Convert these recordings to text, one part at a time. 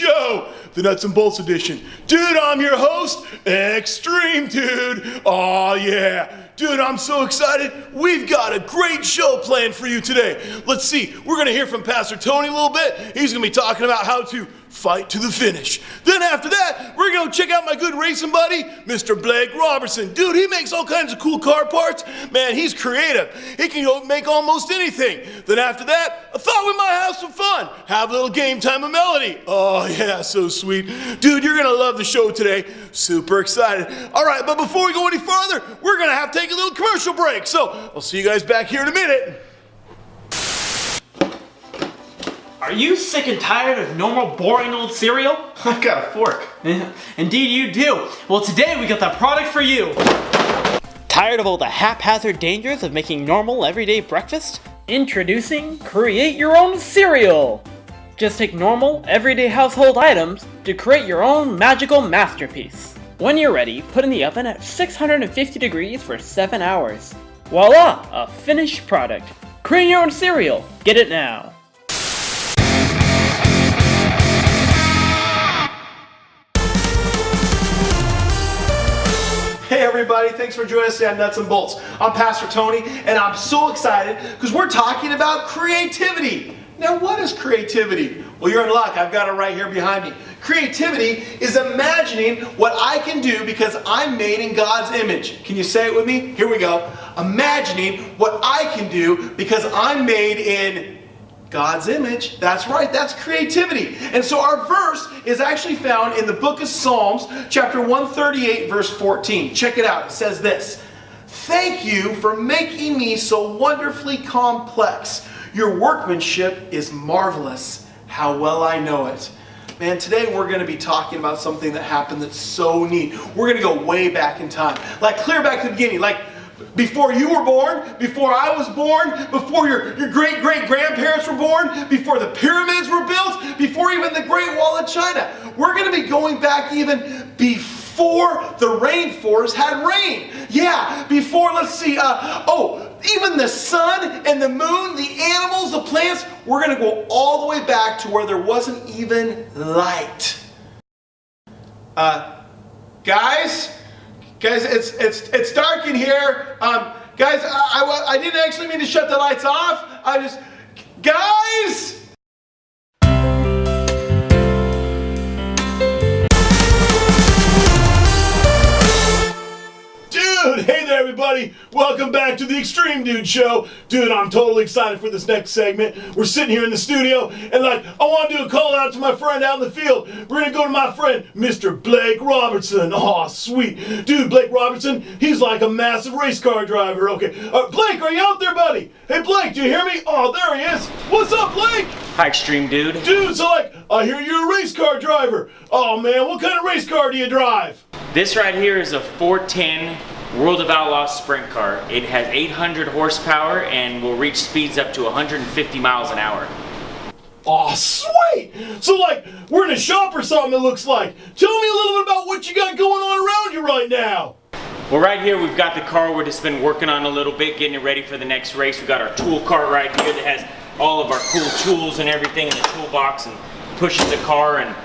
Show, the Nuts and Bolts edition. Dude, I'm your host, Extreme Dude. Oh yeah. Dude, I'm so excited. We've got a great show planned for you today. Let's see, we're gonna hear from Pastor Tony a little bit. He's gonna be talking about how to fight to the finish. Then after that, we're gonna check out my good racing buddy, Mr. Blake Robertson. Dude, he makes all kinds of cool car parts. Man, he's creative. He can make almost anything. Then after that, I thought we might have some fun. Have a little game time of Melody. Oh yeah, so sweet. Dude, you're gonna love the show today. Super excited. All right, but before we go any further, we're gonna have to take a little commercial break. So I'll see you guys back here in a minute. Are you sick and tired of normal, boring old cereal? I've got a fork. Indeed you do. Well, today we got the product for you. Tired of all the haphazard dangers of making normal, everyday breakfast? Introducing Create Your Own Cereal. Just take normal, everyday household items to create your own magical masterpiece. When you're ready, put in the oven at 650 degrees for 7 hours. Voila, a finished product. Create your own cereal. Get it now. Hey everybody, thanks for joining us today on Nuts and Bolts. I'm Pastor Tony, and I'm so excited because we're talking about creativity. Now, what is creativity? Well, you're in luck. I've got it right here behind me. Creativity is imagining what I can do because I'm made in God's image. Can you say it with me? Here we go. Imagining what I can do because I'm made in God's image. That's right, that's creativity. And so our verse is actually found in the book of Psalms, chapter 138, verse 14. Check it out. It says this: "Thank you for making me so wonderfully complex. Your workmanship is marvelous. How well I know it." Man, today we're going to be talking about something that happened that's so neat. We're going to go way back in time. Like clear back to the beginning. Like before you were born, before I was born, before your great-great-grandparents were born, before the pyramids were built, before even the Great Wall of China. We're going to be going back even before the rainforest had rain. Yeah, before, let's see, even the sun and the moon, the animals, the plants, we're going to go all the way back to where there wasn't even light. Guys, it's dark in here. Guys, I didn't actually mean to shut the lights off. Guys! Dude, hey there everybody. Welcome back to the Extreme Dude Show. Dude, I'm totally excited for this next segment. We're sitting here in the studio and I want to do a call out to my friend out in the field. We're going to go to my friend, Mr. Blake Robertson. Oh, sweet. Dude, Blake Robertson, he's like a massive race car driver. Okay. Blake, are you out there, buddy? Hey, Blake, do you hear me? Oh, there he is. What's up, Blake? Hi, Extreme Dude. Dude, so I hear you're a race car driver. Oh, man, what kind of race car do you drive? This right here is a 410 World of Outlaws sprint car. It has 800 horsepower and will reach speeds up to 150 miles an hour. Oh, sweet! So we're in a shop or something, it looks like. Tell me a little bit about what you got going on around you right now. Well, right here we've got the car we're just been working on a little bit, getting it ready for the next race. We've got our tool cart right here that has all of our cool tools and everything in the toolbox and pushes the car. And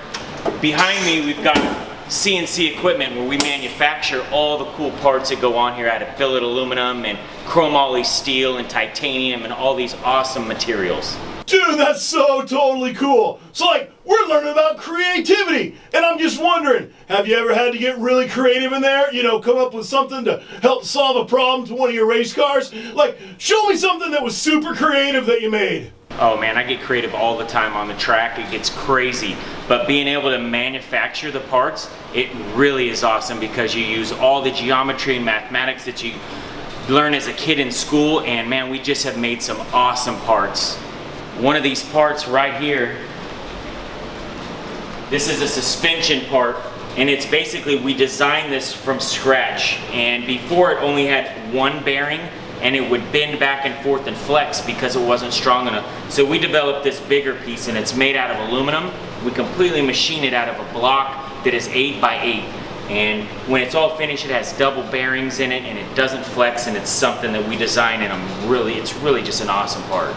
behind me we've got CNC equipment where we manufacture all the cool parts that go on here out of billet aluminum and chromoly steel and titanium and all these awesome materials. Dude, that's so totally cool. So we're learning about creativity, and I'm just wondering, have you ever had to get really creative in there? You know, come up with something to help solve a problem to one of your race cars? Show me something that was super creative that you made. Oh man, I get creative all the time on the track. It gets crazy. But being able to manufacture the parts, it really is awesome because you use all the geometry and mathematics that you learn as a kid in school, and man, we just have made some awesome parts. One of these parts right here, this is a suspension part, and it's basically, we designed this from scratch, and before it only had one bearing and it would bend back and forth and flex because it wasn't strong enough. So we developed this bigger piece, and it's made out of aluminum. We completely machine it out of a block that is 8 by 8. And when it's all finished, it has double bearings in it, and it doesn't flex, and it's something that we designed, and it's really just an awesome part.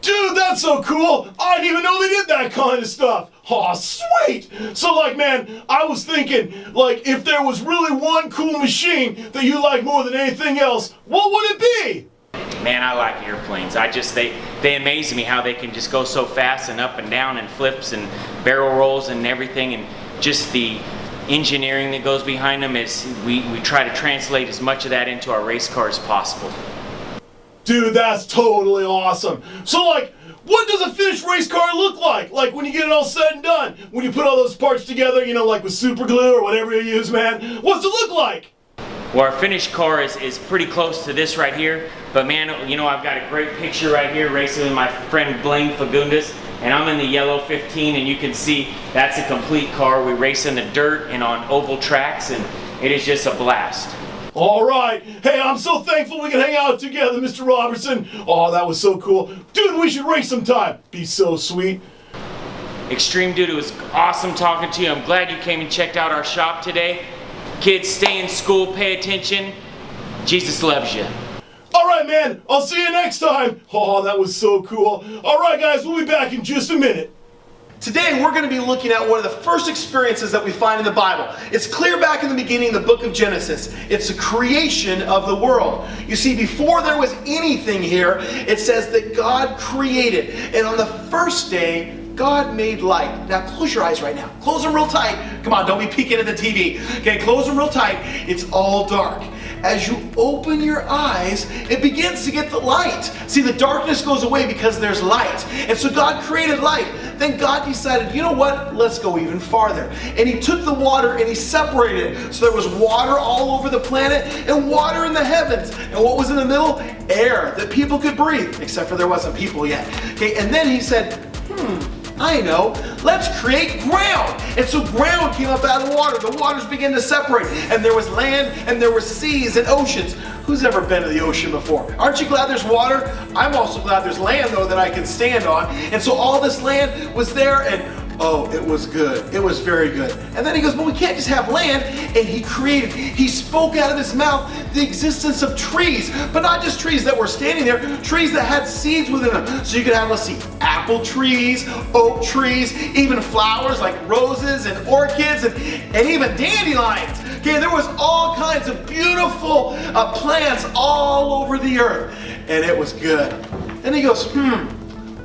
Dude, that's so cool! I didn't even know they did that kind of stuff! Aw, sweet! So, like, man, I was thinking, like, if there was really one cool machine that you like more than anything else, what would it be? Man, I like airplanes. They amaze me how they can just go so fast and up and down and flips and barrel rolls and everything, and just the engineering that goes behind them is we try to translate as much of that into our race car as possible. Dude, that's totally awesome. So, like, what does a finished race car look like? Like, when you get it all said and done, when you put all those parts together, you know, like with super glue or whatever you use, man, what's it look like? Well, our finished car is pretty close to this right here, but man, you know, I've got a great picture right here racing with my friend Blaine Fagundes, and I'm in the yellow 15, and you can see that's a complete car. We race in the dirt and on oval tracks, and it is just a blast. All right. Hey, I'm so thankful we can hang out together, Mr. Robertson. Oh, that was so cool. Dude, we should race sometime. Be so sweet. Extreme Dude, it was awesome talking to you. I'm glad you came and checked out our shop today. Kids, stay in school, pay attention. Jesus loves you. All right, man. I'll see you next time. Oh, that was so cool. All right, guys, we'll be back in just a minute. Today, we're going to be looking at one of the first experiences that we find in the Bible. It's clear back in the beginning, the book of Genesis. It's the creation of the world. You see, before there was anything here, it says that God created. And on the first day, God made light. Now, close your eyes right now. Close them real tight. Come on, don't be peeking at the TV. Okay, close them real tight. It's all dark. As you open your eyes, it begins to get the light. See, the darkness goes away because there's light. And so God created light. Then God decided, you know what? Let's go even farther. And he took the water and he separated it. So there was water all over the planet and water in the heavens. And what was in the middle? Air that people could breathe, except for there wasn't people yet. Okay, and then he said, I know, let's create ground. And so ground came up out of the water. The waters began to separate. And there was land and there were seas and oceans. Who's ever been to the ocean before? Aren't you glad there's water? I'm also glad there's land, though, that I can stand on. And so all this land was there, and oh, it was good. It was very good. And then he goes, but we can't just have land. And he spoke out of his mouth the existence of trees, but not just trees that were standing there, trees that had seeds within them. So you could have, let's see, apple trees, oak trees, even flowers like roses and orchids and even dandelions. Okay, there was all kinds of beautiful plants all over the earth, and it was good. And he goes,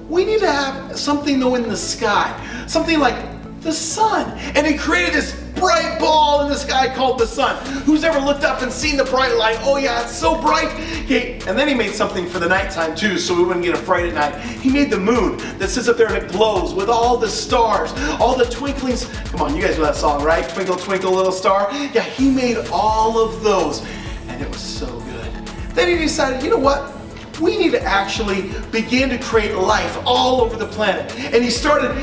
we need to have something though in the sky, something like the sun. And he created this bright ball in the sky called the sun. Who's ever looked up and seen the bright light? Oh yeah, it's so bright. Okay, and then he made something for the nighttime too, so we wouldn't get afraid at night. He made the moon that sits up there and it glows with all the stars, all the twinklings. Come on, you guys know that song, right? Twinkle, twinkle, little star. Yeah, he made all of those, and it was so good. Then he decided, you know what? We need to actually begin to create life all over the planet. And he started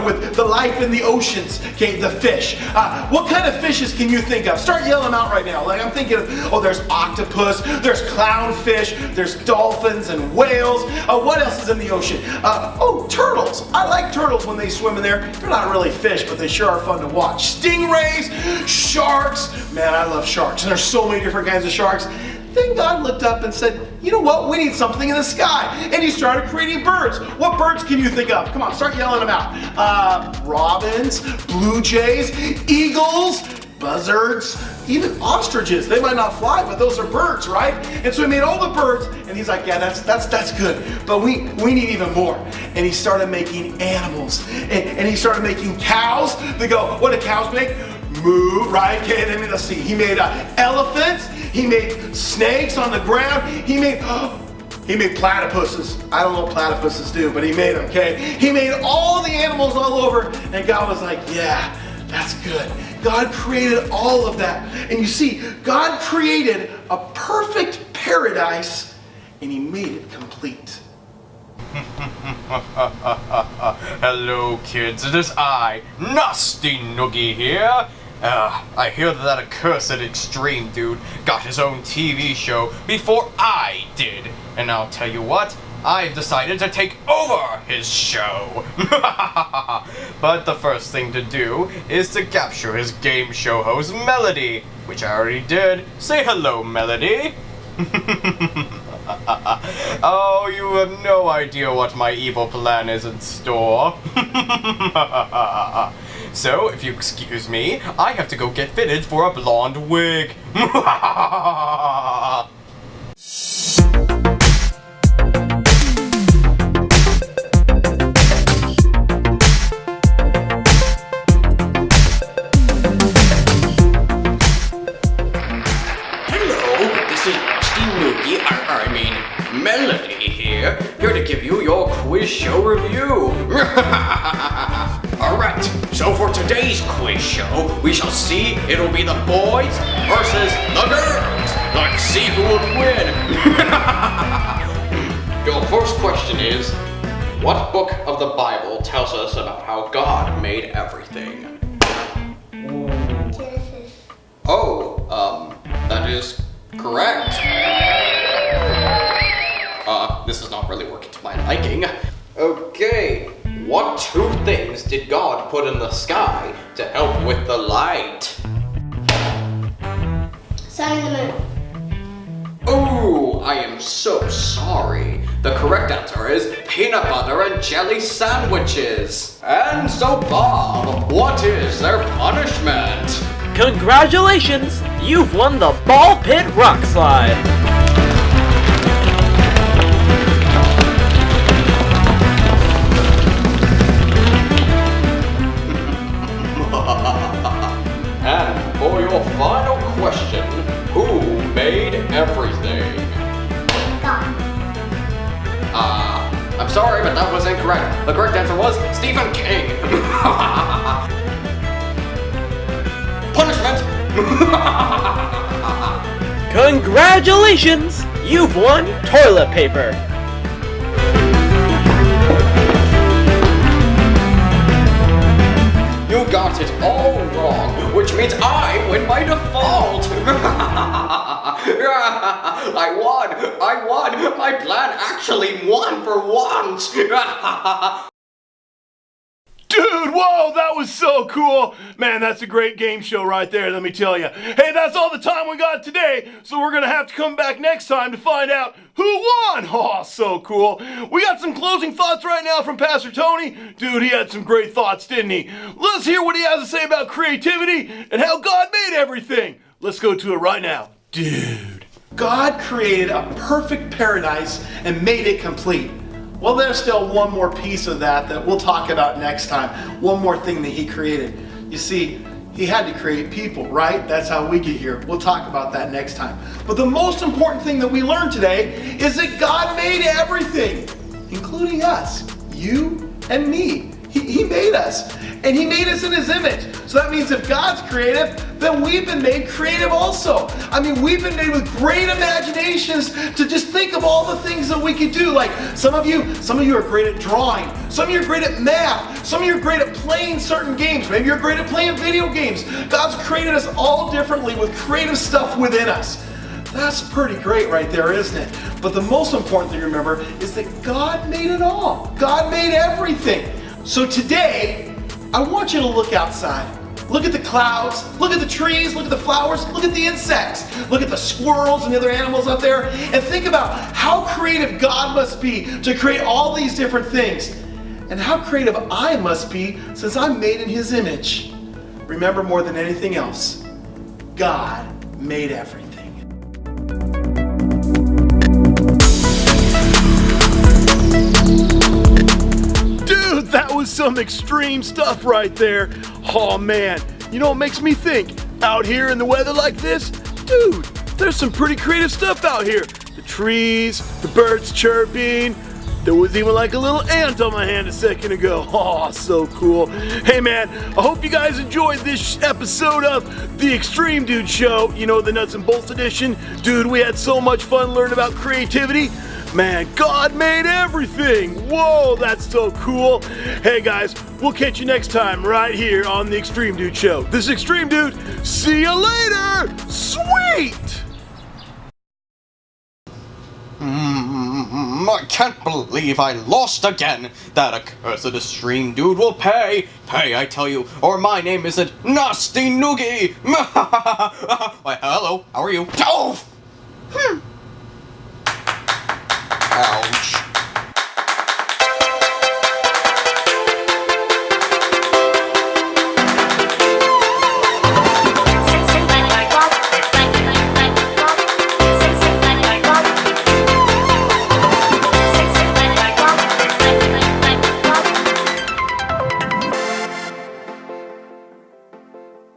with the life in the oceans, okay, the fish. What kind of fishes can you think of? Start yelling them out right now. Like I'm thinking of, oh, there's octopus, there's clownfish, there's dolphins and whales. What else is in the ocean? Oh, turtles. I like turtles when they swim in there. They're not really fish, but they sure are fun to watch. Stingrays, sharks. Man, I love sharks. And there's so many different kinds of sharks. Then God looked up and said, you know what, we need something in the sky. And he started creating birds. What birds can you think of? Come on, start yelling them out. Robins, blue jays, eagles, buzzards, even ostriches. They might not fly, but those are birds, right? And so he made all the birds, and he's like, yeah, that's good. But we need even more. And he started making animals. And he started making cows. They go, what do cows make? Moo, right? Okay, then let's see. He made elephants. He made snakes on the ground. He made platypuses. I don't know what platypuses do, but he made them, okay? He made all the animals all over, and God was like, yeah, that's good. God created all of that. And you see, God created a perfect paradise, and he made it complete. Hello, kids. It is I, Nasty Noogie here. I hear that accursed Extreme Dude got his own TV show before I did. And I'll tell you what, I've decided to take over his show. But the first thing to do is to capture his game show host, Melody, which I already did. Say hello, Melody. Oh, you have no idea what my evil plan is in store. So, if you excuse me, I have to go get fitted for a blonde wig. Melody here to give you your quiz show review. Alright, so for today's quiz show, we shall see it'll be the boys versus the girls. Let's see who will win. Your first question is, what book of the Bible tells us about how God made everything? Genesis. Oh, that is correct. This is not really working to my liking. Okay, what two things did God put in the sky to help with the light? Sun and the moon. Oh, I am so sorry. The correct answer is peanut butter and jelly sandwiches. And so, Bob, what is their punishment? Congratulations! You've won the Ball Pit Rock Slide! And for your final question, who made everything? God. I'm sorry, but that was incorrect. The correct answer was Stephen King. Punishment! Congratulations! You've won toilet paper! You got it all wrong, which means I win by default. I won. My plan actually won for once. Dude, whoa, that was so cool. Man, that's a great game show right there, let me tell you. Hey, that's all the time we got today, so we're going to have to come back next time to find out who won. Oh, so cool. We got some closing thoughts right now from Pastor Tony. Dude, he had some great thoughts, didn't he? Let's hear what he has to say about creativity and how God made everything. Let's go to it right now. Dude, God created a perfect paradise and made it complete. Well, there's still one more piece of that we'll talk about next time. One more thing that he created. You see, he had to create people, right? That's how we get here. We'll talk about that next time. But the most important thing that we learned today is that God made everything, including us, you and me. He made us, and he made us in his image. So that means if God's creative, then we've been made creative also. I mean, we've been made with great imaginations to just think of all the things that we could do. Like some of you are great at drawing. Some of you are great at math. Some of you are great at playing certain games. Maybe you're great at playing video games. God's created us all differently with creative stuff within us. That's pretty great right there, isn't it? But the most important thing to remember is that God made it all. God made everything. So today, I want you to look outside. Look at the clouds, look at the trees, look at the flowers, look at the insects, look at the squirrels and the other animals out there, and think about how creative God must be to create all these different things, and how creative I must be since I'm made in his image. Remember, more than anything else, God made everything. Dude, that was some extreme stuff right there. Oh man, you know what makes me think? Out here in the weather like this, dude, there's some pretty creative stuff out here. The trees, the birds chirping. There was even like a little ant on my hand a second ago. Oh, so cool. Hey man, I hope you guys enjoyed this episode of The Extreme Dude Show. You know, the Nuts and Bolts edition. Dude, we had so much fun learning about creativity. Man, God made everything! Whoa, that's so cool! Hey guys, we'll catch you next time right here on The Extreme Dude Show. This is Extreme Dude. See you later! Sweet! I can't believe I lost again. That accursed Extreme Dude will pay. Pay, I tell you, or my name isn't Nasty Noogie. Why, hello, how are you? Oh!